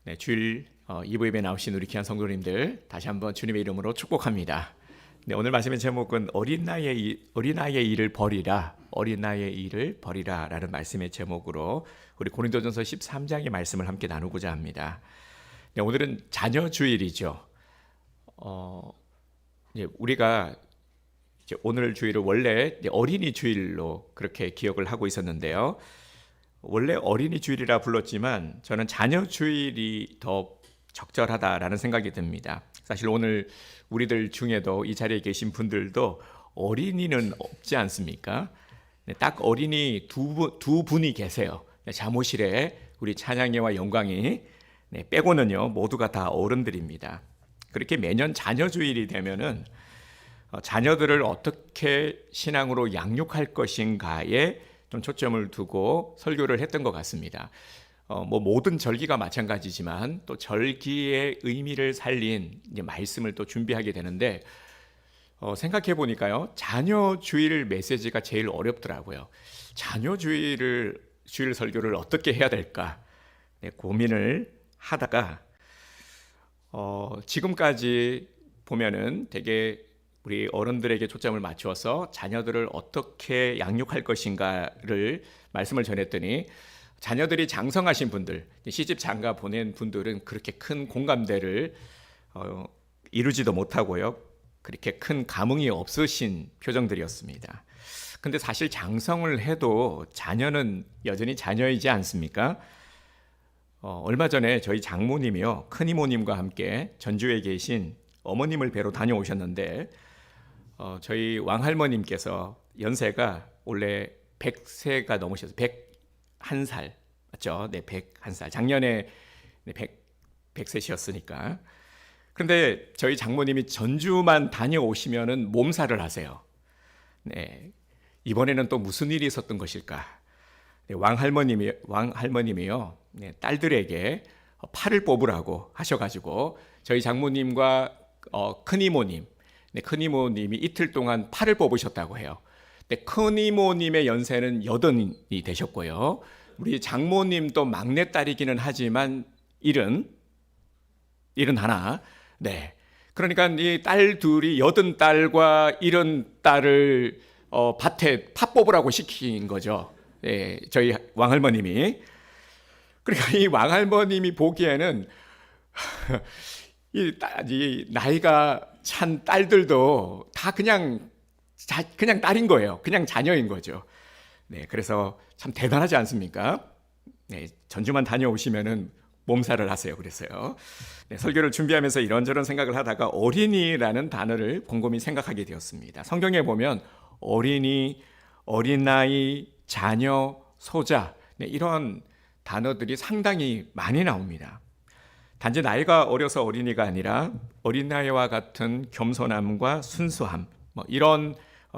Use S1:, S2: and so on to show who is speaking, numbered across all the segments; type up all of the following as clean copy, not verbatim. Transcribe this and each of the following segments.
S1: 네, 주일 이부 예배 나오신 우리 귀한 성도님들 다시 한번 주님의 이름으로 축복합니다. 네, 오늘 말씀의 제목은 어린아이의 일을 버리라, 어린아이의 일을 버리라라는 말씀의 제목으로 우리 고린도전서 13장의 말씀을 함께 나누고자 합니다. 네, 오늘은 자녀 주일이죠. 우리가 이제 오늘 주일을 원래 어린이 주일로 그렇게 기억을 하고 있었는데요. 원래 어린이 주일이라 불렀지만 저는 자녀 주일이 더 적절하다라는 생각이 듭니다. 사실 오늘 우리들 중에도 이 자리에 계신 분들도 어린이는 없지 않습니까? 네, 딱 어린이 두 분이 계세요. 네, 사무실에 우리 찬양이와 영광이 빼고는요 모두가 다 어른들입니다. 그렇게 매년 자녀 주일이 되면은 자녀들을 어떻게 신앙으로 양육할 것인가에 좀 초점을 두고 설교를 했던 것 같습니다. 모든 절기가 마찬가지지만 또 절기의 의미를 살린 이제 말씀을 또 준비하게 되는데 생각해 보니까요 자녀 주일 메시지가 제일 어렵더라고요. 자녀 주일 설교를 어떻게 해야 될까 고민을 하다가 지금까지 보면은 되게 우리 어른들에게 초점을 맞추어서 자녀들을 어떻게 양육할 것인가를 말씀을 전했더니 자녀들이 장성하신 분들, 시집 장가 보낸 분들은 그렇게 큰 공감대를 이루지도 못하고요. 그렇게 큰 감흥이 없으신 표정들이었습니다. 근데 사실 장성을 해도 자녀는 여전히 자녀이지 않습니까? 얼마 전에 저희 장모님이요, 큰이모님과 함께 전주에 계신 어머님을 뵈러 다녀오셨는데 저희 왕할머님께서 연세가 원래 100세가 넘으셔서 101살 맞죠? 네, 101살. 작년에 100세셨으니까. 그런데 저희 장모님이 전주만 다녀오시면은 몸살을 하세요. 네, 이번에는 또 무슨 일이 있었던 것일까? 네, 왕할머님이요, 네, 딸들에게 팔을 뽑으라고 하셔가지고 저희 장모님과 큰이모님, 네, 큰이모님이 이틀 동안 팔을 뽑으셨다고 해요. 네, 큰이모님의 연세는 80이 되셨고요. 우리 장모님도 막내딸이기는 하지만 71. 네. 그러니까 이 딸 둘이 80딸과 70딸을 밭에 팥 뽑으라고 시킨 거죠. 네, 저희 왕할머님이. 그러니까 이 왕할머님이 보기에는 이 나이가 찬 딸들도 다 그냥 딸인 거예요. 그냥 자녀인 거죠. 네, 그래서 참 대단하지 않습니까? 네, 전주만 다녀오시면은 몸살을 하세요. 그래서요. 네, 설교를 준비하면서 이런저런 생각을 하다가 어린이라는 단어를 곰곰이 생각하게 되었습니다. 성경에 보면 어린이, 어린아이, 자녀, 소자 이런 단어들이 상당히 많이 나옵니다. 단지 나이가 어려서 어린이가 아니라 어린아이와 같은 겸손함과 순수함 이런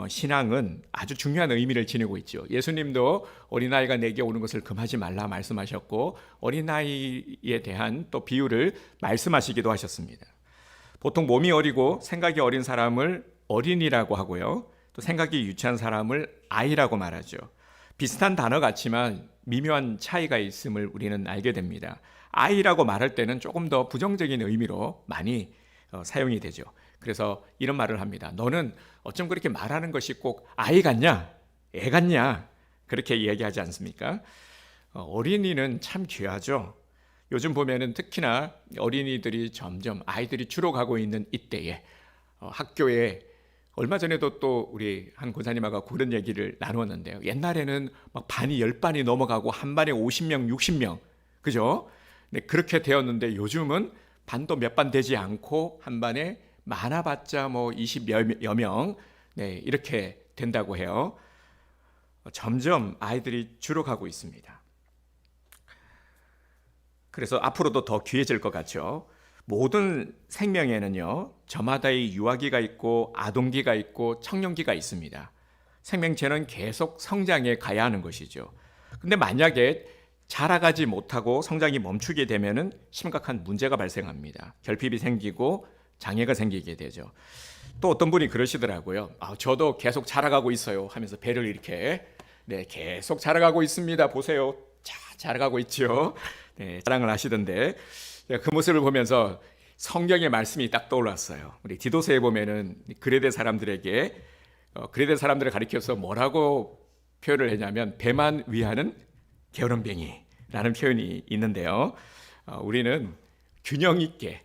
S1: 신앙은 아주 중요한 의미를 지니고 있죠. 예수님도 어린아이가 내게 오는 것을 금하지 말라 말씀하셨고 어린아이에 대한 또 비유를 말씀하시기도 하셨습니다. 보통 몸이 어리고 생각이 어린 사람을 어린이라고 하고요. 또 생각이 유치한 사람을 아이라고 말하죠. 비슷한 단어 같지만 미묘한 차이가 있음을 우리는 알게 됩니다. 아이라고 말할 때는 조금 더 부정적인 의미로 많이 사용이 되죠. 그래서 이런 말을 합니다. 너는 어쩜 그렇게 말하는 것이 꼭 아이 같냐? 애 같냐? 그렇게 이야기하지 않습니까? 어린이는 참 귀하죠. 요즘 보면은 특히나 어린이들이 점점 아이들이 줄어가고 있는 이때에 학교에 얼마 전에도 또 우리 한 권사님하고 그런 얘기를 나누었는데요. 옛날에는 막 반이 10반이 넘어가고 한 반에 50명, 60명. 그죠? 네, 그렇게 되었는데 요즘은 반도 몇 반 되지 않고 한 반에 많아봤자 20여 명 네, 이렇게 된다고 해요. 점점 아이들이 줄어가고 있습니다. 그래서 앞으로도 더 귀해질 것 같죠. 모든 생명에는요 저마다의 유아기가 있고 아동기가 있고 청년기가 있습니다. 생명체는 계속 성장해 가야 하는 것이죠. 근데 만약에 자라가지 못하고 성장이 멈추게 되면은 심각한 문제가 발생합니다. 결핍이 생기고 장애가 생기게 되죠. 또 어떤 분이 그러시더라고요. 저도 계속 자라가고 있어요 하면서 배를 이렇게 계속 자라가고 있습니다. 보세요. 자라가고 있죠. 네, 자랑을 하시던데 그 모습을 보면서 성경의 말씀이 딱 떠올랐어요. 우리 디도서에 보면은 그레데 사람들에게 그레데 사람들을 가리켜서 뭐라고 표현을 했냐면 배만 위하는 게으름뱅이라는 표현이 있는데요. 우리는 균형 있게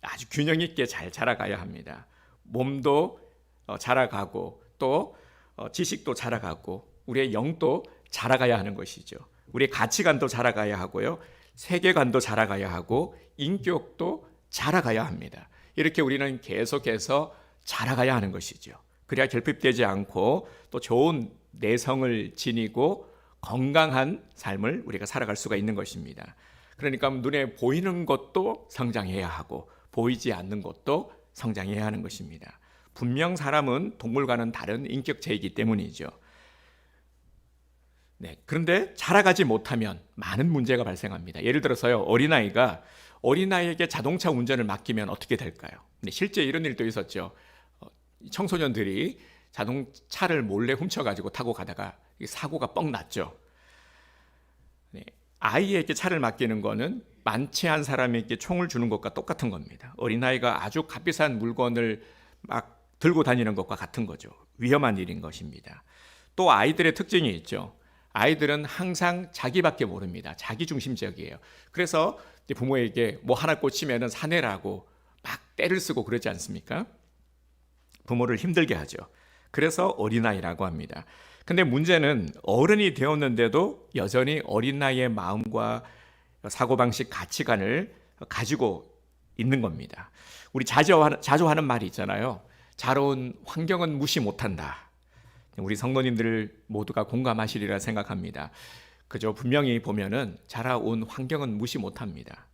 S1: 아주 균형 있게 잘 자라가야 합니다. 몸도 자라가고 또 지식도 자라가고 우리의 영도 자라가야 하는 것이죠. 우리의 가치관도 자라가야 하고요. 세계관도 자라가야 하고 인격도 자라가야 합니다. 이렇게 우리는 계속해서 자라가야 하는 것이죠. 그래야 결핍되지 않고 또 좋은 내성을 지니고 건강한 삶을 우리가 살아갈 수가 있는 것입니다. 그러니까 눈에 보이는 것도 성장해야 하고 보이지 않는 것도 성장해야 하는 것입니다. 분명 사람은 동물과는 다른 인격체이기 때문이죠. 네, 그런데 자라가지 못하면 많은 문제가 발생합니다. 예를 들어서요, 어린아이에게 자동차 운전을 맡기면 어떻게 될까요? 네, 실제 이런 일도 있었죠. 청소년들이 자동차를 몰래 훔쳐가지고 타고 가다가 사고가 뻥 났죠. 네, 아이에게 차를 맡기는 거는 만취한 사람에게 총을 주는 것과 똑같은 겁니다. 어린아이가 아주 값비싼 물건을 막 들고 다니는 것과 같은 거죠. 위험한 일인 것입니다. 또 아이들의 특징이 있죠. 아이들은 항상 자기밖에 모릅니다. 자기중심적이에요. 그래서 부모에게 뭐 하나 꽂히면 사내라고 막 떼를 쓰고 그러지 않습니까? 부모를 힘들게 하죠. 그래서 어린아이라고 합니다. 근데 문제는 어른이 되었는데도 여전히 어린 나이의 마음과 사고방식, 가치관을 가지고 있는 겁니다. 우리 자주 하는 말이 있잖아요. 자라온 환경은 무시 못한다. 우리 성도님들 모두가 공감하시리라 생각합니다. 그저 분명히 보면은 자라온 환경은 무시 못합니다.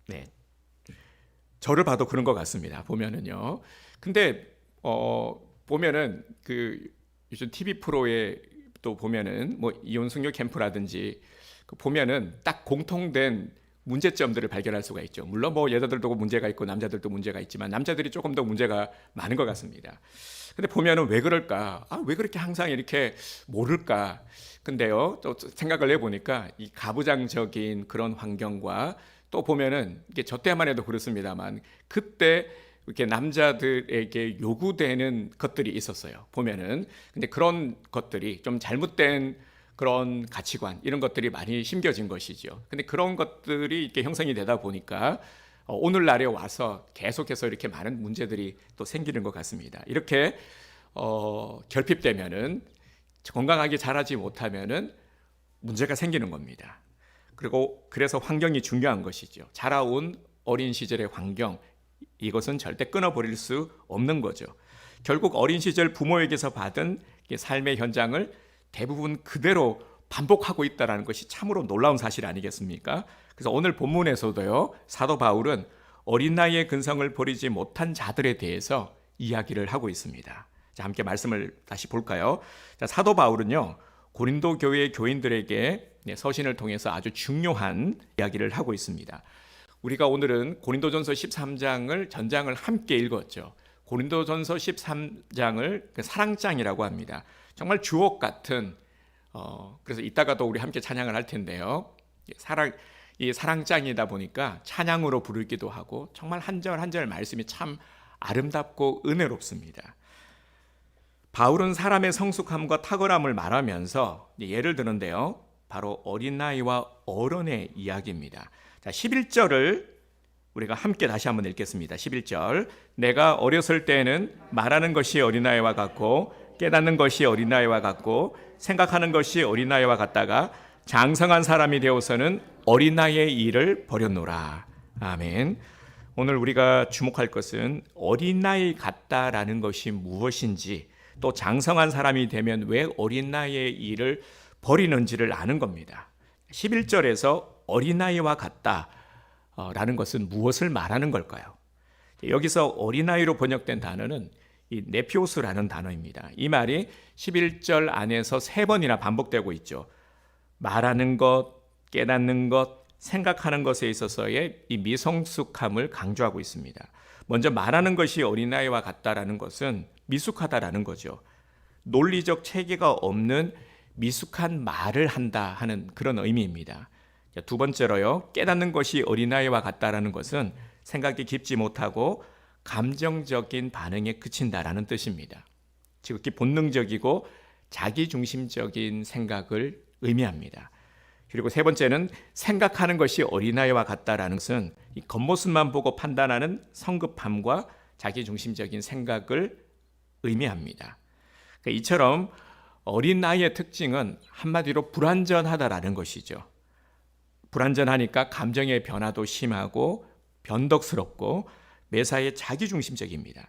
S1: 네, 저를 봐도 그런 것 같습니다. 보면은요. 근데 보면은 요즘 TV 프로에 또 보면은 뭐 이혼 승려 캠프라든지 보면은 딱 공통된 문제점들을 발견할 수가 있죠. 물론 뭐 여자들도 문제가 있고 남자들도 문제가 있지만 남자들이 조금 더 문제가 많은 것 같습니다. 근데 보면은 왜 그럴까? 왜 그렇게 항상 이렇게 모를까? 근데요, 또 생각을 해보니까 이 가부장적인 그런 환경과 또 보면은 이게 저 때만 해도 그렇습니다만 그때 이렇게 남자들에게 요구되는 것들이 있었어요. 보면은 근데 그런 것들이 좀 잘못된 그런 가치관 이런 것들이 많이 심겨진 것이죠. 근데 그런 것들이 이렇게 형성이 되다 보니까 오늘날에 와서 계속해서 이렇게 많은 문제들이 또 생기는 것 같습니다. 이렇게 결핍되면은 건강하게 자라지 못하면은 문제가 생기는 겁니다. 그리고 그래서 환경이 중요한 것이죠. 자라온 어린 시절의 환경 이것은 절대 끊어버릴 수 없는 거죠. 결국 어린 시절 부모에게서 받은 삶의 현장을 대부분 그대로 반복하고 있다는 것이 참으로 놀라운 사실 아니겠습니까? 그래서 오늘 본문에서도요, 사도 바울은 어린 나이의 근성을 버리지 못한 자들에 대해서 이야기를 하고 있습니다. 자, 함께 말씀을 다시 볼까요? 자, 사도 바울은요, 고린도 교회 교인들에게 서신을 통해서 아주 중요한 이야기를 하고 있습니다. 우리가 오늘은 고린도전서 13장을 전장을 함께 읽었죠. 고린도전서 13장을 사랑장이라고 합니다. 정말 주옥 같은 그래서 이따가도 우리 함께 찬양을 할 텐데요. 이 사랑장이다 보니까 찬양으로 부르기도 하고 정말 한 절 한 절 말씀이 참 아름답고 은혜롭습니다. 바울은 사람의 성숙함과 탁월함을 말하면서 예를 드는데요. 바로 어린 나이와 어른의 이야기입니다. 자, 11절을 우리가 함께 다시 한번 읽겠습니다. 11절. 내가 어렸을 때에는 말하는 것이 어린아이와 같고 깨닫는 것이 어린아이와 같고 생각하는 것이 어린아이와 같다가 장성한 사람이 되어서는 어린아이의 일을 버렸노라. 아멘. 오늘 우리가 주목할 것은 어린아이 같다라는 것이 무엇인지 또 장성한 사람이 되면 왜 어린아이의 일을 버리는지를 아는 겁니다. 11절에서 어린아이와 같다라는 것은 무엇을 말하는 걸까요? 여기서 어린아이로 번역된 단어는 이 네피오스라는 단어입니다. 이 말이 11절 안에서 3번이나 반복되고 있죠. 말하는 것, 깨닫는 것, 생각하는 것에 있어서의 이 미성숙함을 강조하고 있습니다. 먼저 말하는 것이 어린아이와 같다라는 것은 미숙하다라는 거죠. 논리적 체계가 없는 미숙한 말을 한다 하는 그런 의미입니다. 두 번째로요, 깨닫는 것이 어린아이와 같다라는 것은 생각이 깊지 못하고 감정적인 반응에 그친다라는 뜻입니다. 지극히 본능적이고 자기중심적인 생각을 의미합니다. 그리고 세 번째는 생각하는 것이 어린아이와 같다라는 것은 이 겉모습만 보고 판단하는 성급함과 자기중심적인 생각을 의미합니다. 그러니까 이처럼 어린아이의 특징은 한마디로 불완전하다라는 것이죠. 불완전하니까 감정의 변화도 심하고 변덕스럽고 매사에 자기중심적입니다.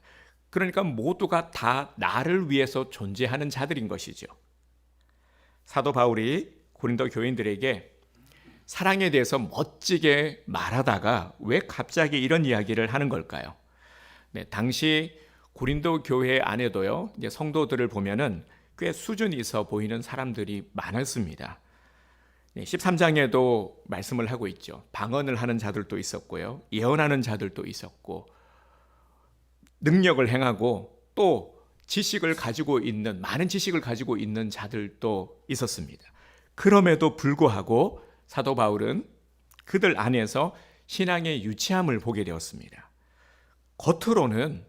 S1: 그러니까 모두가 다 나를 위해서 존재하는 자들인 것이죠. 사도 바울이 고린도 교인들에게 사랑에 대해서 멋지게 말하다가 왜 갑자기 이런 이야기를 하는 걸까요? 네, 당시 고린도 교회 안에도요, 이제 성도들을 보면은 꽤 수준이 있어 보이는 사람들이 많았습니다. 13장에도 말씀을 하고 있죠. 방언을 하는 자들도 있었고요, 예언하는 자들도 있었고, 능력을 행하고 또 지식을 가지고 있는, 많은 지식을 가지고 있는 자들도 있었습니다. 그럼에도 불구하고 사도 바울은 그들 안에서 신앙의 유치함을 보게 되었습니다. 겉으로는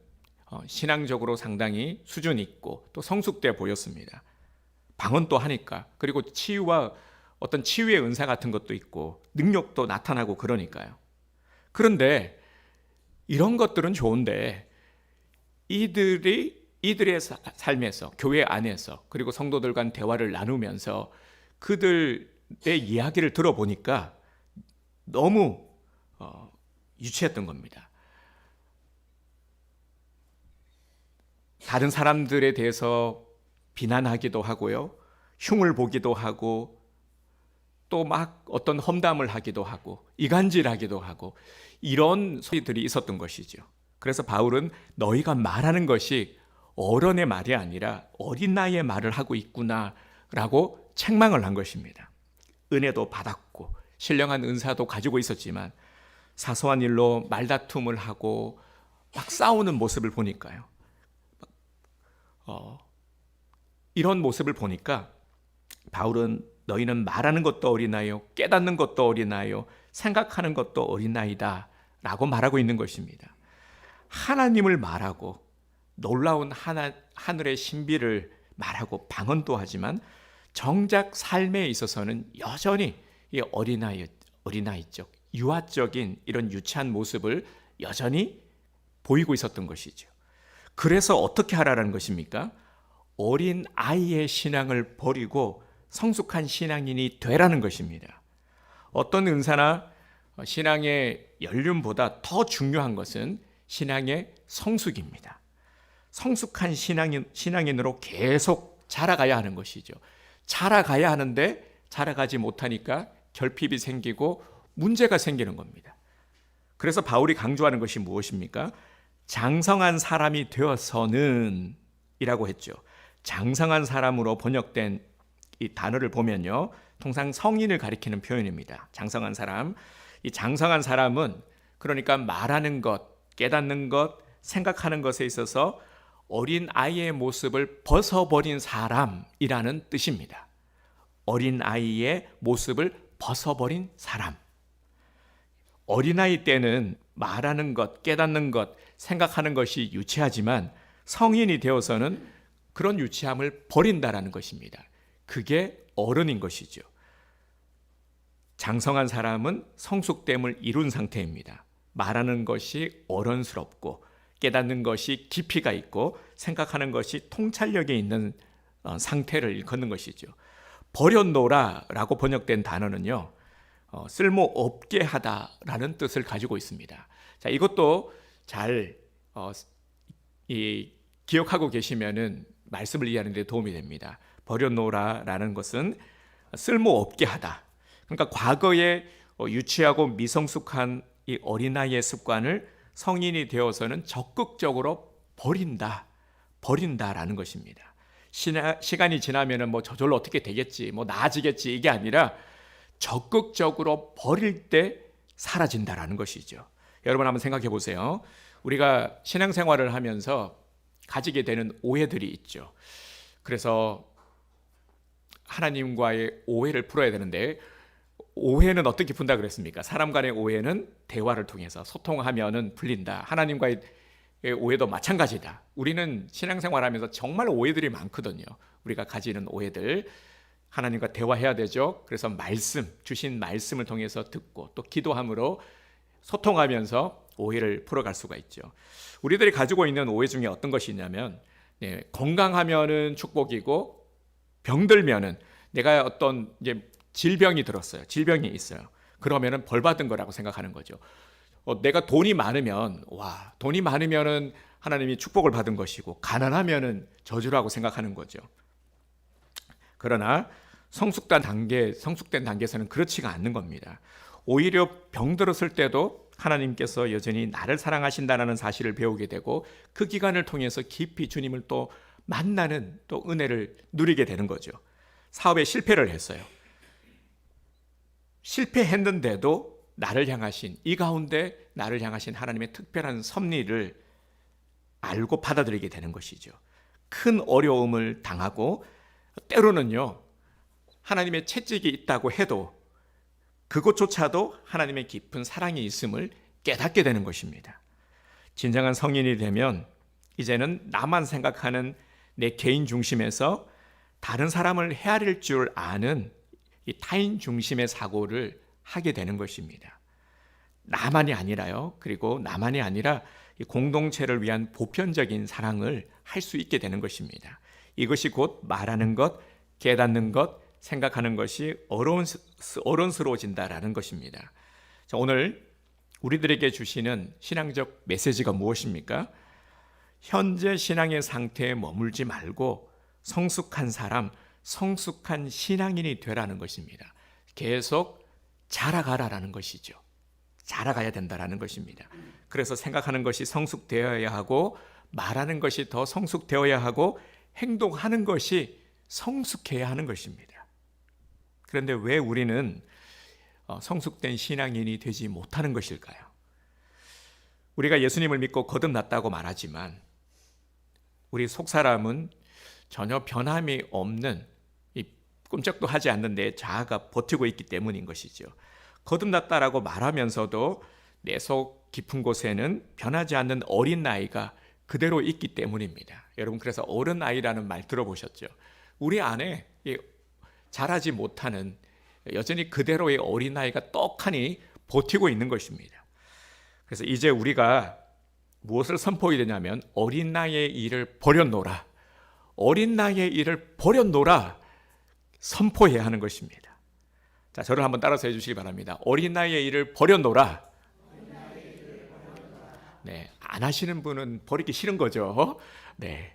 S1: 신앙적으로 상당히 수준 있고 또 성숙돼 보였습니다. 방언도 하니까, 그리고 치유와 어떤 치유의 은사 같은 것도 있고 능력도 나타나고 그러니까요. 그런데 이런 것들은 좋은데 이들의 삶에서, 교회 안에서, 그리고 성도들과 대화를 나누면서 그들의 이야기를 들어보니까 너무 유치했던 겁니다. 다른 사람들에 대해서 비난하기도 하고요, 흉을 보기도 하고, 또 막 어떤 험담을 하기도 하고, 이간질하기도 하고, 이런 소리들이 있었던 것이죠. 그래서 바울은 너희가 말하는 것이 어른의 말이 아니라 어린 나이의 말을 하고 있구나라고 책망을 한 것입니다. 은혜도 받았고 신령한 은사도 가지고 있었지만 사소한 일로 말다툼을 하고 막 싸우는 모습을 보니까요. 이런 모습을 보니까 바울은 너희는 말하는 것도 어린아이요, 깨닫는 것도 어린아이요, 생각하는 것도 어린아이다 라고 말하고 있는 것입니다. 하나님을 말하고 놀라운 하늘의 신비를 말하고 방언도 하지만 정작 삶에 있어서는 여전히 이 어린아이적, 유아적인 이런 유치한 모습을 여전히 보이고 있었던 것이죠. 그래서 어떻게 하라는 것입니까? 어린 아이의 신앙을 버리고 성숙한 신앙인이 되라는 것입니다. 어떤 은사나 신앙의 연륜보다 더 중요한 것은 신앙의 성숙입니다. 성숙한 신앙인으로 계속 자라가야 하는 것이죠. 자라가야 하는데 자라가지 못하니까 결핍이 생기고 문제가 생기는 겁니다. 그래서 바울이 강조하는 것이 무엇입니까? 장성한 사람이 되어서는 이라고 했죠. 장성한 사람으로 번역된 이 단어를 보면요, 통상 성인을 가리키는 표현입니다. 장성한 사람. 이 장성한 사람은 그러니까 말하는 것, 깨닫는 것, 생각하는 것에 있어서 어린 아이의 모습을 벗어버린 사람이라는 뜻입니다. 어린 아이의 모습을 벗어버린 사람. 어린아이 때는 말하는 것, 깨닫는 것, 생각하는 것이 유치하지만 성인이 되어서는 그런 유치함을 버린다라는 것입니다. 그게 어른인 것이죠. 장성한 사람은 성숙됨을 이룬 상태입니다. 말하는 것이 어른스럽고 깨닫는 것이 깊이가 있고 생각하는 것이 통찰력이 있는 상태를 일컫는 것이죠. 버려놓으라 라고 번역된 단어는요, 쓸모없게 하다라는 뜻을 가지고 있습니다. 자, 이것도 잘 기억하고 계시면은 말씀을 이해하는 데 도움이 됩니다. 버려놓으라라는 것은 쓸모없게 하다. 그러니까 과거에 유치하고 미성숙한 이 어린아이의 습관을 성인이 되어서는 적극적으로 버린다라는 것입니다. 시간이 지나면은 뭐 저절로 어떻게 되겠지, 뭐 나아지겠지, 이게 아니라 적극적으로 버릴 때 사라진다라는 것이죠. 여러분 한번 생각해 보세요. 우리가 신앙생활을 하면서 가지게 되는 오해들이 있죠. 그래서 하나님과의 오해를 풀어야 되는데, 오해는 어떻게 푼다 그랬습니까? 사람 간의 오해는 대화를 통해서 소통하면은 풀린다. 하나님과의 오해도 마찬가지다. 우리는 신앙생활하면서 정말 오해들이 많거든요. 우리가 가지는 오해들, 하나님과 대화해야 되죠. 그래서 주신 말씀을 통해서 듣고 또 기도함으로 소통하면서 오해를 풀어갈 수가 있죠. 우리들이 가지고 있는 오해 중에 어떤 것이 있냐면, 건강하면은 축복이고 병들면은, 내가 어떤 이제 질병이 들었어요. 질병이 있어요. 그러면은 벌 받은 거라고 생각하는 거죠. 내가 돈이 많으면, 돈이 많으면은 하나님이 축복을 받은 것이고, 가난하면은 저주라고 생각하는 거죠. 그러나 성숙된 단계에서는 그렇지가 않는 겁니다. 오히려 병들었을 때도 하나님께서 여전히 나를 사랑하신다는 사실을 배우게 되고, 그 기간을 통해서 깊이 주님을 또 만나는 또 은혜를 누리게 되는 거죠. 사업에 실패를 했어요. 실패했는데도 이 가운데 나를 향하신 하나님의 특별한 섭리를 알고 받아들이게 되는 것이죠. 큰 어려움을 당하고, 때로는요, 하나님의 채찍이 있다고 해도 그것조차도 하나님의 깊은 사랑이 있음을 깨닫게 되는 것입니다. 진정한 성인이 되면 이제는 나만 생각하는 내 개인 중심에서 다른 사람을 헤아릴 줄 아는 이 타인 중심의 사고를 하게 되는 것입니다. 나만이 아니라요. 그리고 나만이 아니라 이 공동체를 위한 보편적인 사랑을 할 수 있게 되는 것입니다. 이것이 곧 말하는 것, 깨닫는 것, 생각하는 것이 어른스러워진다라는 것입니다. 자, 오늘 우리들에게 주시는 신앙적 메시지가 무엇입니까? 현재 신앙의 상태에 머물지 말고 성숙한 사람, 성숙한 신앙인이 되라는 것입니다. 계속 자라가라라는 것이죠. 자라가야 된다라는 것입니다. 그래서 생각하는 것이 성숙되어야 하고, 말하는 것이 더 성숙되어야 하고, 행동하는 것이 성숙해야 하는 것입니다. 그런데 왜 우리는 성숙된 신앙인이 되지 못하는 것일까요? 우리가 예수님을 믿고 거듭났다고 말하지만 우리 속사람은 전혀 변함이 없는, 꼼짝도 하지 않는 내 자아가 버티고 있기 때문인 것이죠. 거듭났다라고 말하면서도 내 속 깊은 곳에는 변하지 않는 어린 나이가 그대로 있기 때문입니다. 여러분, 그래서 어른 아이라는 말 들어보셨죠? 우리 안에 자라지 못하는 여전히 그대로의 어린 아이가 떡하니 버티고 있는 것입니다. 그래서 이제 우리가 무엇을 선포해야 되냐면, 어린 나이의 일을 버려놓으라, 어린 나이의 일을 버려놓으라 선포해야 하는 것입니다. 자, 저를 한번 따라서 해주시기 바랍니다. 어린 나이의 일을 버려놓으라. 네, 안 하시는 분은 버리기 싫은 거죠. 네,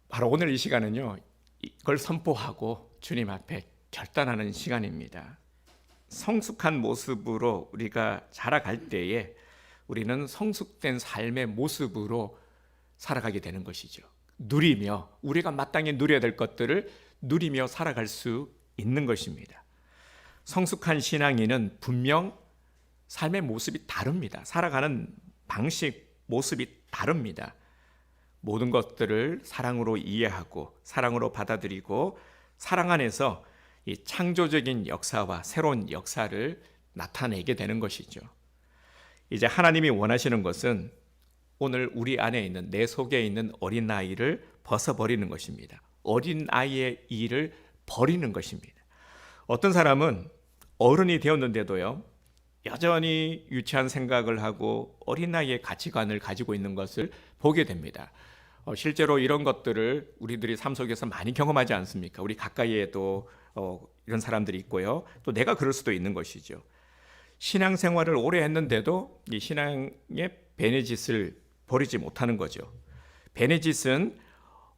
S1: 바로 오늘 이 시간은요, 이걸 선포하고 주님 앞에 결단하는 시간입니다. 성숙한 모습으로 우리가 자라갈 때에 우리는 성숙된 삶의 모습으로 살아가게 되는 것이죠. 누리며, 우리가 마땅히 누려야 될 것들을 누리며 살아갈 수 있는 것입니다. 성숙한 신앙인은 분명 삶의 모습이 다릅니다. 살아가는 방식, 모습이 다릅니다. 모든 것들을 사랑으로 이해하고 사랑으로 받아들이고, 사랑 안에서 이 창조적인 역사와 새로운 역사를 나타내게 되는 것이죠. 이제 하나님이 원하시는 것은 오늘 우리 안에 있는, 내 속에 있는 어린 아이를 벗어버리는 것입니다. 어린 아이의 일을 버리는 것입니다. 어떤 사람은 어른이 되었는데도요, 여전히 유치한 생각을 하고 어린 나이의 가치관을 가지고 있는 것을 보게 됩니다. 실제로 이런 것들을 우리들이 삶 속에서 많이 경험하지 않습니까? 우리 가까이에도 이런 사람들이 있고요. 또 내가 그럴 수도 있는 것이죠. 신앙생활을 오래 했는데도 이 신앙의 베네짓을 버리지 못하는 거죠. 베네짓은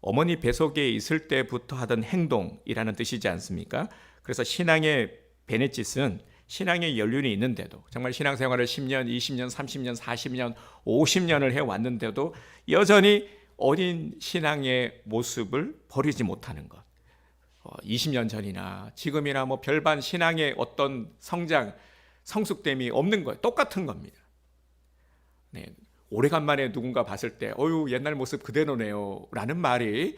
S1: 어머니 뱃속에 있을 때부터 하던 행동이라는 뜻이지 않습니까? 그래서 신앙의 베네짓은 신앙의 연륜이 있는데도, 정말 신앙생활을 10년, 20년, 30년, 40년, 50년을 해왔는데도 여전히 어린 신앙의 모습을 버리지 못하는 것. 20년 전이나 지금이나 뭐 별반 신앙의 어떤 성장, 성숙됨이 없는 거예요. 똑같은 겁니다. 네, 오래간만에 누군가 봤을 때 어유 옛날 모습 그대로네요 라는 말이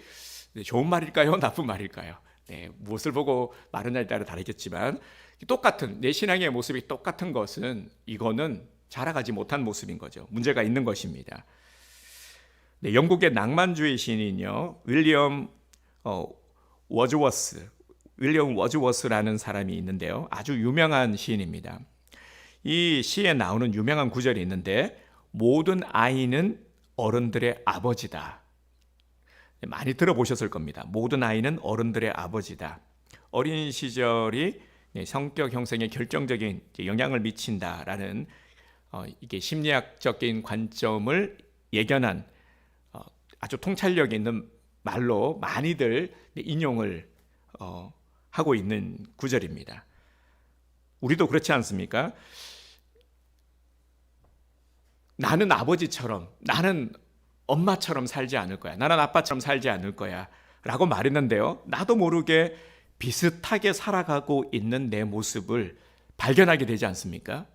S1: 네, 좋은 말일까요? 나쁜 말일까요? 네, 무엇을 보고 말하냐에 따라 다르겠지만 똑같은 내 신앙의 모습이 똑같은 것은 이거는 자라가지 못한 모습인 거죠. 문제가 있는 것입니다. 네, 영국의 낭만주의 시인은요, 윌리엄 워즈워스라는 사람이 있는데요. 아주 유명한 시인입니다. 이 시에 나오는 유명한 구절이 있는데 모든 아이는 어른들의 아버지다. 많이 들어보셨을 겁니다. 모든 아이는 어른들의 아버지다. 어린 시절이 성격 형성에 결정적인 영향을 미친다라는 이게 심리학적인 관점을 예견한 아주 통찰력 있는 말로 많이들 인용을 하고 있는 구절입니다. 우리도 그렇지 않습니까? 나는 아버지처럼, 나는 엄마처럼 살지 않을 거야. 나는 아빠처럼 살지 않을 거야. 라고 말했는데요. 나도 모르게 비슷하게 살아가고 있는 내 모습을 발견하게 되지 않습니까?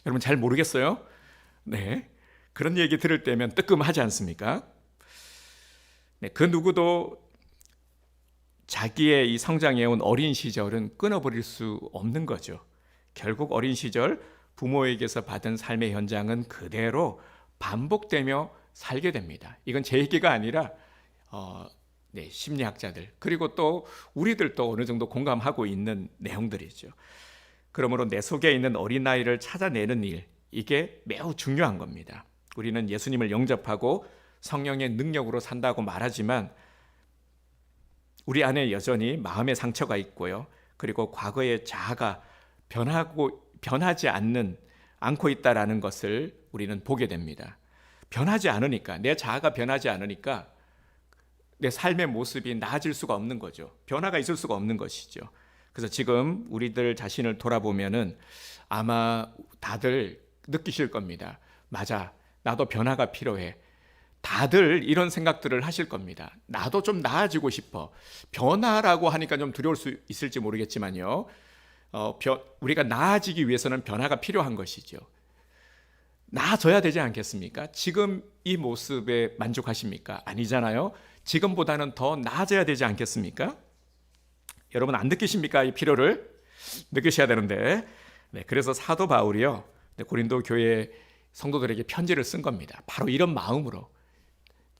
S1: 여러분 잘 모르겠어요? 네. 그런 얘기 들을 때면 뜨끔하지 않습니까? 네. 그 누구도 자기의 이 성장해온 어린 시절은 끊어버릴 수 없는 거죠. 결국 어린 시절 부모에게서 받은 삶의 현장은 그대로 반복되며 살게 됩니다. 이건 제 얘기가 아니라 심리학자들 그리고 또 우리들도 어느 정도 공감하고 있는 내용들이죠. 그러므로 내 속에 있는 어린아이를 찾아내는 일, 이게 매우 중요한 겁니다. 우리는 예수님을 영접하고 성령의 능력으로 산다고 말하지만 우리 안에 여전히 마음의 상처가 있고요. 그리고 과거의 자아가 변하지 않고 있다라는 것을 우리는 보게 됩니다. 변하지 않으니까, 내 자아가 변하지 않으니까 내 삶의 모습이 나아질 수가 없는 거죠. 변화가 있을 수가 없는 것이죠. 그래서 지금 우리들 자신을 돌아보면은 아마 다들 느끼실 겁니다. 맞아, 나도 변화가 필요해. 다들 이런 생각들을 하실 겁니다. 나도 좀 나아지고 싶어. 변화라고 하니까 좀 두려울 수 있을지 모르겠지만요. 우리가 나아지기 위해서는 변화가 필요한 것이죠. 나아져야 되지 않겠습니까? 지금 이 모습에 만족하십니까? 아니잖아요. 지금보다는 더 나아져야 되지 않겠습니까? 여러분 안 느끼십니까? 이 필요를 느끼셔야 되는데. 네, 그래서 사도 바울이요, 고린도 교회 성도들에게 편지를 쓴 겁니다. 바로 이런 마음으로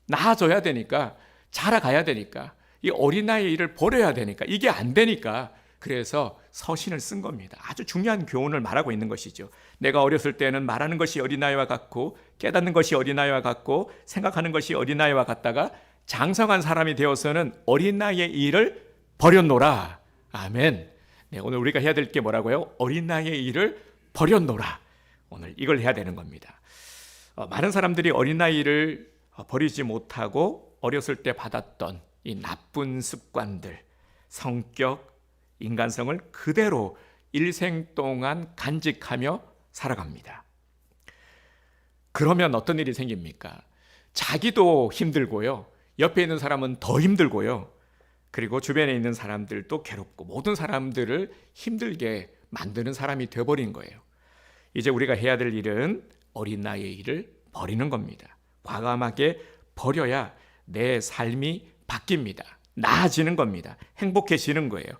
S1: 나아져야 되니까, 자라가야 되니까, 이 어린아이의 일을 버려야 되니까, 이게 안 되니까 그래서 서신을 쓴 겁니다. 아주 중요한 교훈을 말하고 있는 것이죠. 내가 어렸을 때는 말하는 것이 어린아이와 같고 깨닫는 것이 어린아이와 같고 생각하는 것이 어린아이와 같다가 장성한 사람이 되어서는 어린아이의 일을 버렸노라. 아멘. 네, 오늘 우리가 해야 될 게 뭐라고요? 어린아이의 일을 버렸노라. 오늘 이걸 해야 되는 겁니다. 많은 사람들이 어린아이를 버리지 못하고 어렸을 때 받았던 이 나쁜 습관들, 성격, 인간성을 그대로 일생 동안 간직하며 살아갑니다. 그러면 어떤 일이 생깁니까? 자기도 힘들고요. 옆에 있는 사람은 더 힘들고요. 그리고 주변에 있는 사람들도 괴롭고 모든 사람들을 힘들게 만드는 사람이 되어버린 거예요. 이제 우리가 해야 될 일은 어린아이의 일을 버리는 겁니다. 과감하게 버려야 내 삶이 바뀝니다. 나아지는 겁니다. 행복해지는 거예요.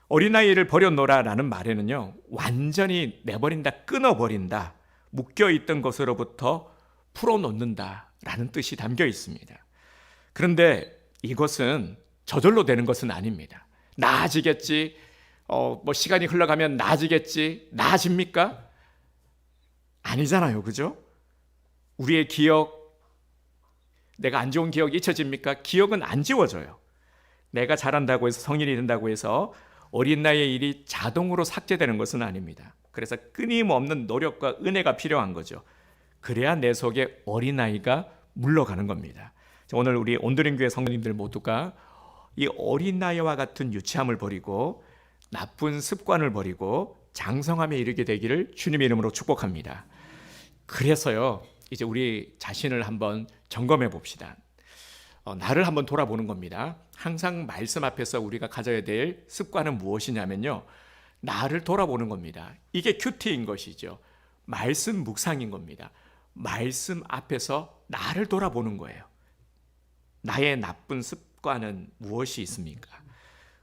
S1: 어린아이를 버려놓으라라는 말에는요, 완전히 내버린다, 끊어버린다, 묶여있던 것으로부터 풀어놓는다라는 뜻이 담겨 있습니다. 그런데 이것은 저절로 되는 것은 아닙니다. 나아지겠지, 시간이 흘러가면 나아지겠지, 나아집니까? 아니잖아요, 그죠? 우리의 기억, 내가 안 좋은 기억이 잊혀집니까? 기억은 안 지워져요. 내가 잘한다고 해서 성인이 된다고 해서 어린 나이의 일이 자동으로 삭제되는 것은 아닙니다. 그래서 끊임없는 노력과 은혜가 필요한 거죠. 그래야 내 속에 어린아이가 물러가는 겁니다. 오늘 우리 온드림교회 성도님들 모두가 이 어린아이와 같은 유치함을 버리고 나쁜 습관을 버리고 장성함에 이르게 되기를 주님의 이름으로 축복합니다. 그래서요, 이제 우리 자신을 한번 점검해 봅시다. 나를 한번 돌아보는 겁니다. 항상 말씀 앞에서 우리가 가져야 될 습관은 무엇이냐면요, 나를 돌아보는 겁니다. 이게 큐티인 것이죠. 말씀 묵상인 겁니다. 말씀 앞에서 나를 돌아보는 거예요. 나의 나쁜 습관, 습관은 무엇이 있습니까?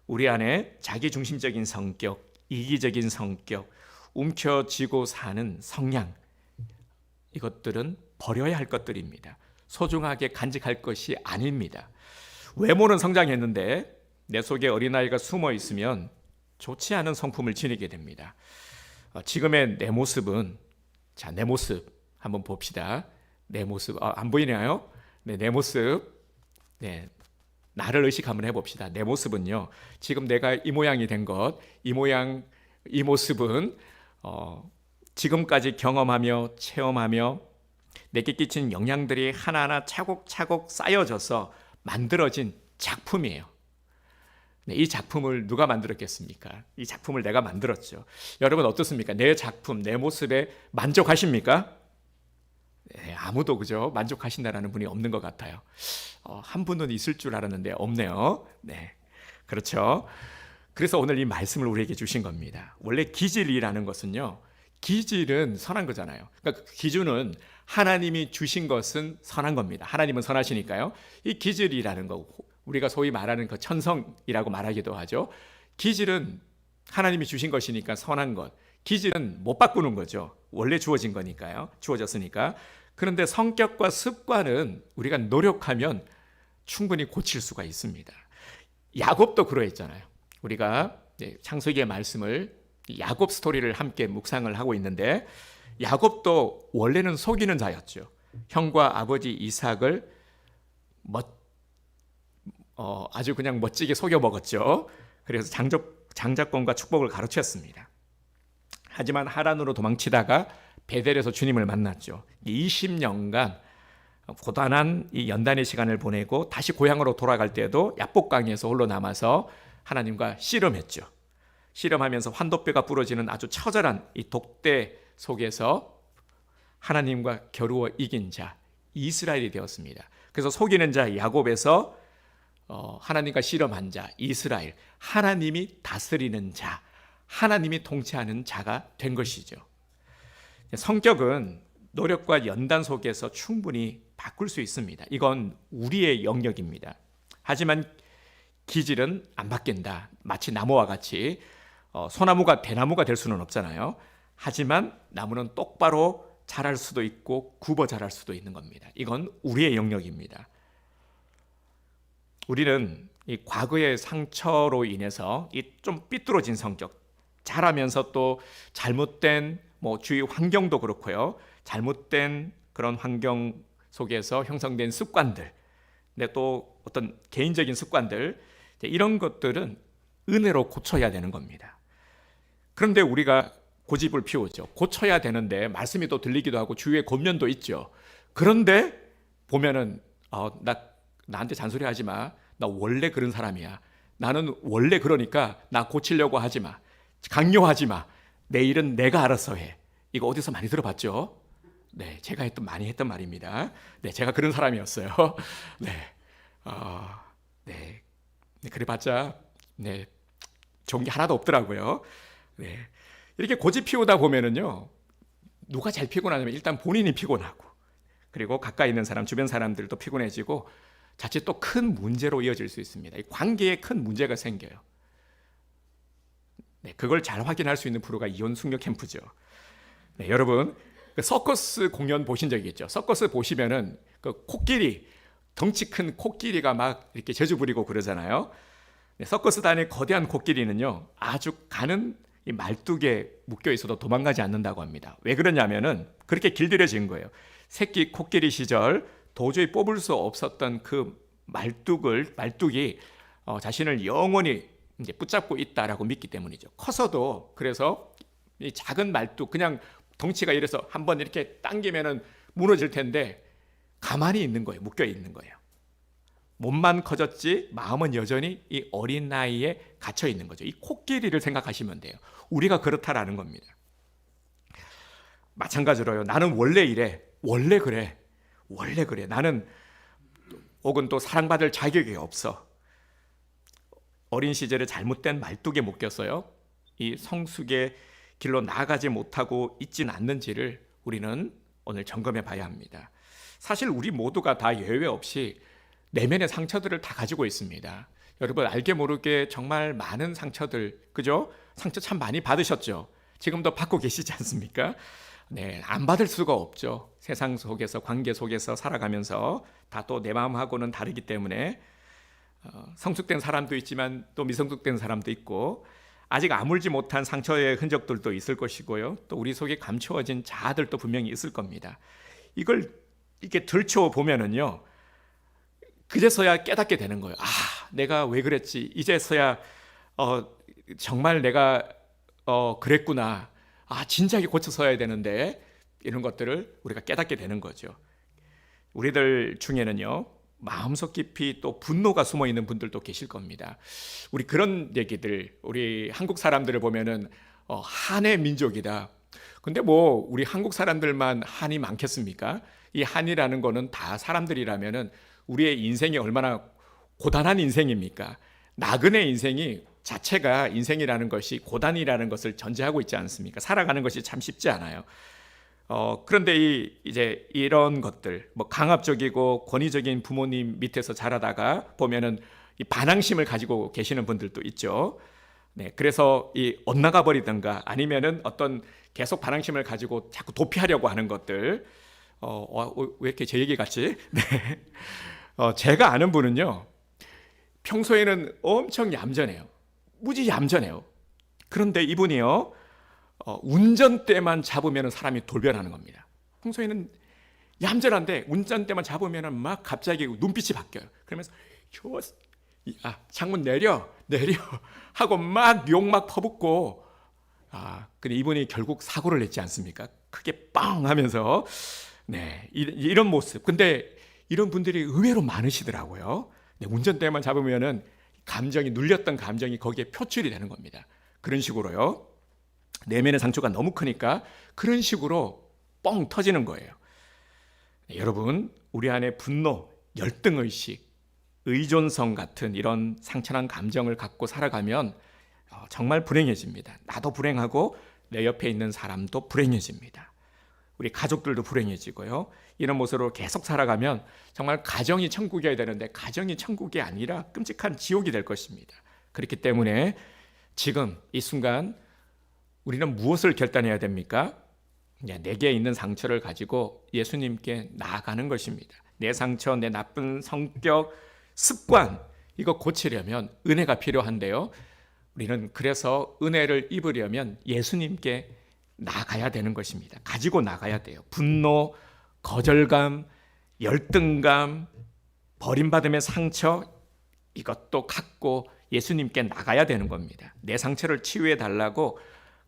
S1: 우리 안에 자기중심적인 성격, 이기적인 성격, 움켜쥐고 사는 성향, 이것들은 버려야 할 것들입니다. 소중하게 간직할 것이 아닙니다. 외모는 성장했는데 내 속에 어린아이가 숨어 있으면 좋지 않은 성품을 지니게 됩니다. 지금의 내 모습은, 자, 내 모습 한번 봅시다. 내 모습, 안 보이나요? 네, 내 모습. 네, 나를 의식 한번 해봅시다. 내 모습은요, 지금 내가 이 모양이 된 것, 이 모양, 이 모습은 지금까지 경험하며 체험하며 내게 끼친 영향들이 하나하나 차곡차곡 쌓여져서 만들어진 작품이에요. 네, 이 작품을 누가 만들었겠습니까? 이 작품을 내가 만들었죠. 여러분 어떻습니까? 내 작품, 내 모습에 만족하십니까? 네, 아무도 그죠? 만족하신다라는 분이 없는 것 같아요. 한 분은 있을 줄 알았는데 없네요. 네, 그렇죠. 그래서 오늘 이 말씀을 우리에게 주신 겁니다. 원래 기질이라는 것은요, 기질은 선한 거잖아요. 그러니까 기준은 하나님이 주신 것은 선한 겁니다. 하나님은 선하시니까요. 이 기질이라는 거, 우리가 소위 말하는 그 천성이라고 말하기도 하죠. 기질은 하나님이 주신 것이니까 선한 것. 기질은 못 바꾸는 거죠. 원래 주어진 거니까요. 주어졌으니까. 그런데 성격과 습관은 우리가 노력하면 충분히 고칠 수가 있습니다. 야곱도 그러했잖아요. 우리가 창세기의 말씀을, 야곱 스토리를 함께 묵상을 하고 있는데, 야곱도 원래는 속이는 자였죠. 형과 아버지 이삭을 아주 그냥 멋지게 속여 먹었죠. 그래서 장자권과 축복을 가르쳤습니다. 하지만 하란으로 도망치다가 베델에서 주님을 만났죠. 20년간 고단한 이 연단의 시간을 보내고 다시 고향으로 돌아갈 때도 야복강에서 홀로 남아서 하나님과 씨름했죠. 씨름하면서 환도뼈가 부러지는 아주 처절한 이 독대 속에서 하나님과 겨루어 이긴 자, 이스라엘이 되었습니다. 그래서 속이는 자 야곱에서 하나님과 씨름한 자 이스라엘, 하나님이 다스리는 자, 하나님이 통치하는 자가 된 것이죠. 성격은 노력과 연단 속에서 충분히 바꿀 수 있습니다. 이건 우리의 영역입니다. 하지만 기질은 안 바뀐다. 마치 나무와 같이 소나무가 대나무가 될 수는 없잖아요. 하지만 나무는 똑바로 자랄 수도 있고 굽어 자랄 수도 있는 겁니다. 이건 우리의 영역입니다. 우리는 이 과거의 상처로 인해서 이 좀 삐뚤어진 성격, 자라면서 또 잘못된 주위 환경도 그렇고요. 잘못된 그런 환경 속에서 형성된 습관들, 근데 또 어떤 개인적인 습관들, 이런 것들은 은혜로 고쳐야 되는 겁니다. 그런데 우리가 고집을 피우죠. 고쳐야 되는데 말씀이 또 들리기도 하고 주위에 권면도 있죠. 그런데 보면은 나한테 잔소리하지 마. 나 원래 그런 사람이야. 나는 원래 그러니까 나 고치려고 하지 마. 강요하지 마. 내 일은 내가 알아서 해. 이거 어디서 많이 들어봤죠? 네, 제가 많이 했던 말입니다. 네, 제가 그런 사람이었어요. 네, 네, 그래봤자 좋은 게 하나도 없더라고요. 네, 이렇게 고집 피우다 보면은요, 누가 제일 피곤하냐면 일단 본인이 피곤하고, 그리고 가까이 있는 사람, 주변 사람들도 피곤해지고, 자칫 또 큰 문제로 이어질 수 있습니다. 이 관계에 큰 문제가 생겨요. 네, 그걸 잘 확인할 수 있는 프로가 이혼 숙녀 캠프죠. 네, 여러분 서커스 공연 보신 적이 있죠? 서커스 보시면은 그 코끼리, 덩치 큰 코끼리가 막 이렇게 재주 부리고 그러잖아요. 네, 서커스단의 거대한 코끼리는요, 아주 가는 이 말뚝에 묶여 있어도 도망가지 않는다고 합니다. 왜 그러냐면은 그렇게 길들여진 거예요. 새끼 코끼리 시절 도저히 뽑을 수 없었던 그 말뚝이 자신을 영원히 이제 붙잡고 있다라고 믿기 때문이죠. 커서도 그래서 이 작은 말뚝, 그냥 덩치가 이래서 한번 이렇게 당기면은 무너질 텐데 가만히 있는 거예요. 묶여 있는 거예요. 몸만 커졌지 마음은 여전히 이 어린 나이에 갇혀 있는 거죠. 이 코끼리를 생각하시면 돼요. 우리가 그렇다라는 겁니다. 마찬가지로요. 나는 원래 이래. 원래 그래. 나는 혹은 또 사랑받을 자격이 없어. 어린 시절에 잘못된 말뚝에 묶였어요. 이 성숙의 길로 나아가지 못하고 있지는 않는지를 우리는 오늘 점검해 봐야 합니다. 사실 우리 모두가 다 예외 없이 내면의 상처들을 다 가지고 있습니다. 여러분 알게 모르게 정말 많은 상처들, 그죠? 상처 참 많이 받으셨죠? 지금도 받고 계시지 않습니까? 네, 안 받을 수가 없죠. 세상 속에서, 관계 속에서 살아가면서 다 또 내 마음하고는 다르기 때문에 성숙된 사람도 있지만 또 미성숙된 사람도 있고 아직 아물지 못한 상처의 흔적들도 있을 것이고요. 또 우리 속에 감추어진 자아들도 분명히 있을 겁니다. 이걸 이렇게 들춰 보면은요, 그제서야 깨닫게 되는 거예요. 아, 내가 왜 그랬지? 이제서야 정말 내가 그랬구나. 아, 진작에 고쳐서야 되는데 이런 것들을 우리가 깨닫게 되는 거죠. 우리들 중에는요, 마음속 깊이 또 분노가 숨어 있는 분들도 계실 겁니다. 우리 그런 얘기들, 우리 한국 사람들을 보면은 한의 민족이다. 근데 뭐 우리 한국 사람들만 한이 많겠습니까? 이 한이라는 거는 다 사람들이라면은 우리의 인생이 얼마나 고단한 인생입니까? 나그네 인생이 자체가 인생이라는 것이 고단이라는 것을 전제하고 있지 않습니까? 살아가는 것이 참 쉽지 않아요. 그런데 이제 이런 것들, 뭐 강압적이고 권위적인 부모님 밑에서 자라다가 보면은 이 반항심을 가지고 계시는 분들도 있죠. 네, 그래서 이 엇나가 버리든가 아니면은 어떤 계속 반항심을 가지고 자꾸 도피하려고 하는 것들. 왜 이렇게 제 얘기 같지? 네. 제가 아는 분은요, 평소에는 엄청 얌전해요. 무지 얌전해요. 그런데 이분이요, 운전대만 잡으면 사람이 돌변하는 겁니다. 평소에는 얌전한데 운전대만 잡으면 막 갑자기 눈빛이 바뀌어요. 그러면서 창문 내려 하고 막 욕 막 퍼붓고, 근데 이분이 결국 사고를 냈지 않습니까? 크게 빵 하면서. 네, 이런 모습. 근데 이런 분들이 의외로 많으시더라고요. 네, 운전대만 잡으면은 감정이, 눌렸던 감정이 거기에 표출이 되는 겁니다. 그런 식으로요. 내면의 상처가 너무 크니까 그런 식으로 뻥 터지는 거예요. 네, 여러분, 우리 안에 분노, 열등의식, 의존성 같은 이런 상처난 감정을 갖고 살아가면 정말 불행해집니다. 나도 불행하고 내 옆에 있는 사람도 불행해집니다. 우리 가족들도 불행해지고요. 이런 모습으로 계속 살아가면 정말 가정이 천국이어야 되는데 가정이 천국이 아니라 끔찍한 지옥이 될 것입니다. 그렇기 때문에 지금 이 순간 우리는 무엇을 결단해야 됩니까? 내게 있는 상처를 가지고 예수님께 나아가는 것입니다. 내 상처, 내 나쁜 성격, 습관, 이거 고치려면 은혜가 필요한데요. 우리는 그래서 은혜를 입으려면 예수님께 나가야 되는 것입니다. 가지고 나가야 돼요. 분노, 거절감, 열등감, 버림받음의 상처, 이것도 갖고 예수님께 나가야 되는 겁니다. 내 상처를 치유해 달라고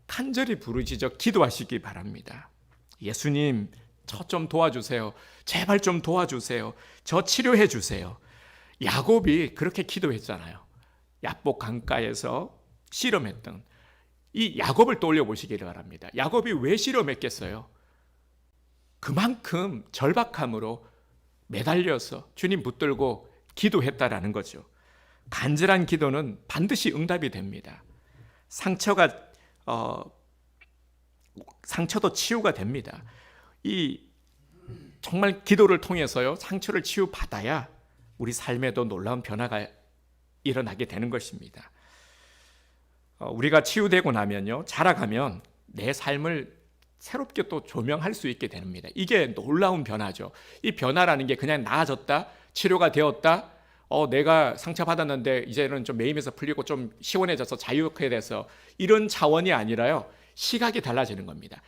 S1: 간절히 부르짖어 기도하시기 바랍니다. 예수님, 저 좀 도와주세요. 제발 좀 도와주세요. 저 치료해 주세요. 야곱이 그렇게 기도했잖아요. 야복 강가에서 실험했던 이 야곱을 떠올려 보시기를 바랍니다. 야곱이 왜 실험했겠어요? 그만큼 절박함으로 매달려서 주님 붙들고 기도했다라는 거죠. 간절한 기도는 반드시 응답이 됩니다. 상처도 치유가 됩니다. 정말 기도를 통해서요, 상처를 치유받아야 우리 삶에도 놀라운 변화가 일어나게 되는 것입니다. 우리가 치유되고 나면요, 자라가면 내 삶을 새롭게 또 조명할 수 있게 됩니다. 이게 놀라운 변화죠. 이 변화라는 게 그냥 나아졌다, 치료가 되었다, 내가 상처받았는데 이제는 좀 매임에서 풀리고 좀 시원해져서 자유롭게 돼서, 이런 차원이 아니라요, 시각이 달라지는 겁니다.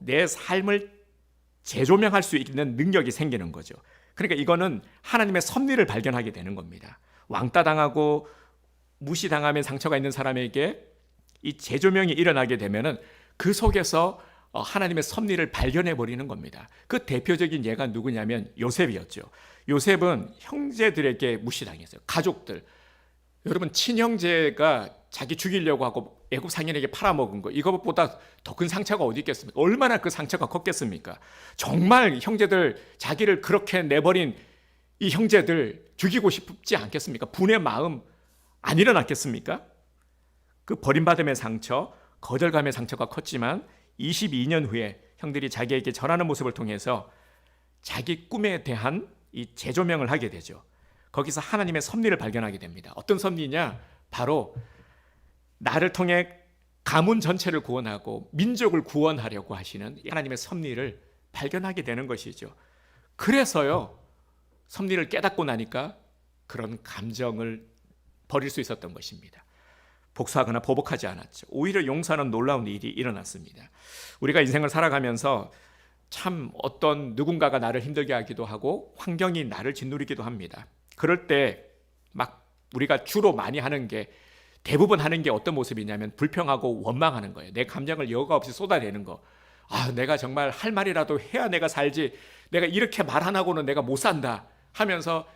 S1: 내 삶을 재조명할 수 있는 능력이 생기는 거죠. 그러니까 이거는 하나님의 섭리를 발견하게 되는 겁니다. 왕따 당하고 무시당하면 상처가 있는 사람에게 이 재조명이 일어나게 되면은 그 속에서 하나님의 섭리를 발견해 버리는 겁니다. 그 대표적인 예가 누구냐면 요셉이었죠. 요셉은 형제들에게 무시당했어요. 가족들. 여러분, 친형제가 자기 죽이려고 하고 애굽 상인에게 팔아먹은 거, 이것보다 더 큰 상처가 어디 있겠습니까? 얼마나 그 상처가 컸겠습니까? 정말 형제들, 자기를 그렇게 내버린 이 형제들 죽이고 싶지 않겠습니까? 분의 마음 안 일어났겠습니까? 그 버림받음의 상처, 거절감의 상처가 컸지만 22년 후에 형들이 자기에게 전하는 모습을 통해서 자기 꿈에 대한 이 재조명을 하게 되죠. 거기서 하나님의 섭리를 발견하게 됩니다. 어떤 섭리냐? 바로 나를 통해 가문 전체를 구원하고 민족을 구원하려고 하시는 하나님의 섭리를 발견하게 되는 것이죠. 그래서요, 섭리를 깨닫고 나니까 그런 감정을 버릴 수 있었던 것입니다. 복수하거나 보복하지 않았죠. 오히려 용서하는 놀라운 일이 일어났습니다. 우리가 인생을 살아가면서 참 어떤 누군가가 나를 힘들게 하기도 하고 환경이 나를 짓누르기도 합니다. 그럴 때 막 우리가 주로 많이 하는 게, 대부분 하는 게 어떤 모습이냐면 불평하고 원망하는 거예요. 내 감정을 여과 없이 쏟아내는 거. 아, 내가 정말 할 말이라도 해야 내가 살지, 내가 이렇게 말 안 하고는 내가 못 산다 하면서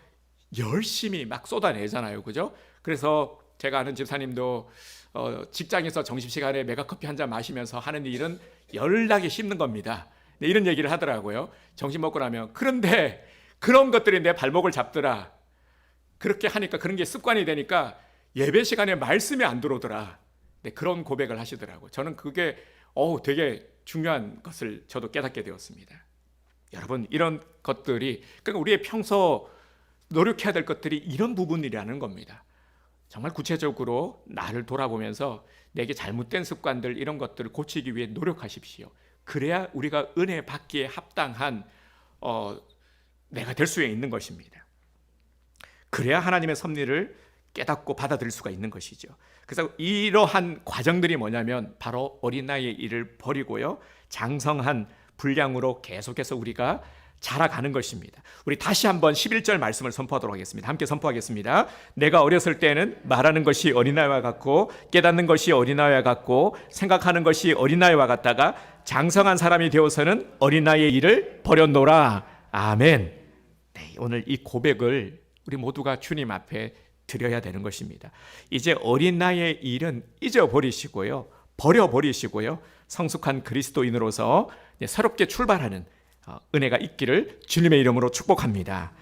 S1: 열심히 막 쏟아내잖아요. 그죠? 그래서 제가 아는 집사님도 직장에서 점심시간에 메가커피 한 잔 마시면서 하는 일은 열나게 씹는 겁니다. 네, 이런 얘기를 하더라고요. 점심 먹고 나면, 그런데 그런 것들이 내 발목을 잡더라. 그렇게 하니까, 그런 게 습관이 되니까 예배 시간에 말씀이 안 들어오더라. 네, 그런 고백을 하시더라고요. 저는 그게 되게 중요한 것을 저도 깨닫게 되었습니다. 여러분, 이런 것들이, 그러니까 우리의 평소 노력해야 될 것들이 이런 부분이라는 겁니다. 정말 구체적으로 나를 돌아보면서 내게 잘못된 습관들, 이런 것들을 고치기 위해 노력하십시오. 그래야 우리가 은혜 받기에 합당한 내가 될 수 있는 것입니다. 그래야 하나님의 섭리를 깨닫고 받아들일 수가 있는 것이죠. 그래서 이러한 과정들이 뭐냐면 바로 어린 나이의 일을 버리고요, 장성한 분량으로 계속해서 우리가 자라가는 것입니다. 우리 다시 한번 11절 말씀을 선포하도록 하겠습니다. 함께 선포하겠습니다. 내가 어렸을 때는 말하는 것이 어린아이와 같고 깨닫는 것이 어린아이와 같고 생각하는 것이 어린아이와 같다가 장성한 사람이 되어서는 어린아이의 일을 버렸노라. 아멘. 네, 오늘 이 고백을 우리 모두가 주님 앞에 드려야 되는 것입니다. 이제 어린아이의 일은 잊어버리시고요, 버려버리시고요, 성숙한 그리스도인으로서 새롭게 출발하는 은혜가 있기를 주님의 이름으로 축복합니다.